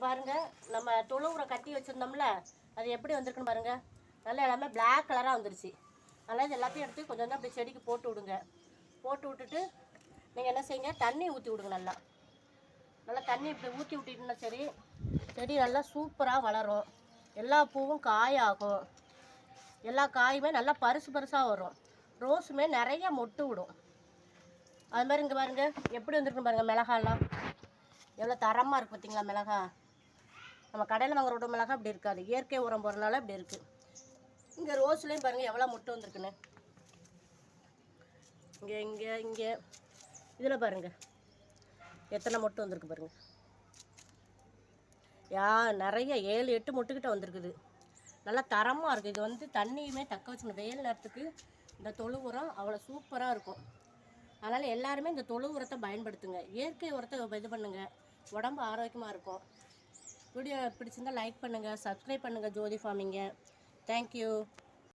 பாருங்கள், நம்ம தொழு உரம் கட்டி வச்சுருந்தோம்ல, அது எப்படி வந்திருக்குன்னு பாருங்கள். நல்லா எல்லாமே பிளாக் கலராக வந்துருச்சு. அதனால் இது எல்லாத்தையும் எடுத்து கொஞ்சம் கொஞ்சம் அப்படி செடிக்கு போட்டு விடுங்க. போட்டு விட்டுட்டு நீங்கள் என்ன செய்யுங்க, தண்ணி ஊற்றி விடுங்க. நல்லா தண்ணி இப்படி ஊற்றி விட்டிங்கன்னா சரி, செடி நல்லா சூப்பராக வளரும். எல்லா பூவும் காயாகும். எல்லா காயுமே நல்லா பருசு பருசாக வரும். ரோஸுமே நிறைய மொட்டு விடும். அது மாதிரி இங்கே பாருங்கள் எப்படி வந்துருக்குன்னு பாருங்கள். மிளகாலாம் எவ்வளோ தரமாக இருக்குது பார்த்தீங்களா? மிளகா நம்ம கடையில் வாங்குற விட மிளகா இப்படி இருக்காது. இயற்கை உரம் போடுறதுனால இப்படி இருக்குது. இங்கே ரோஸ்லேயும் பாருங்கள் எவ்வளோ மொட்டு வந்திருக்குன்னு. இங்கே இங்கே இங்கே இதில் பாருங்கள் எத்தனை மொட்டு வந்திருக்கு பாருங்கள். நிறைய 7-8 மொட்டுக்கிட்ட வந்திருக்குது. நல்லா தரமாக இருக்குது. இது வந்து தண்ணியுமே தக்க வச்சுக்கணும். வெயில் நேரத்துக்கு இந்த தொழு உரம் அவ்வளோ சூப்பராக இருக்கும். அதனால் எல்லாருமே இந்த தொழு உரத்தை பயன்படுத்துங்க. இயற்கை உரத்தை இது பண்ணுங்கள். உடம்பு ஆரோக்கியமாக இருக்கும். வீடியோ பிடிச்சிருந்தால் லைக் பண்ணுங்கள், சப்ஸ்கிரைப் பண்ணுங்கள் ஜோதி ஃபார்மிங்கை. தேங்க்யூ.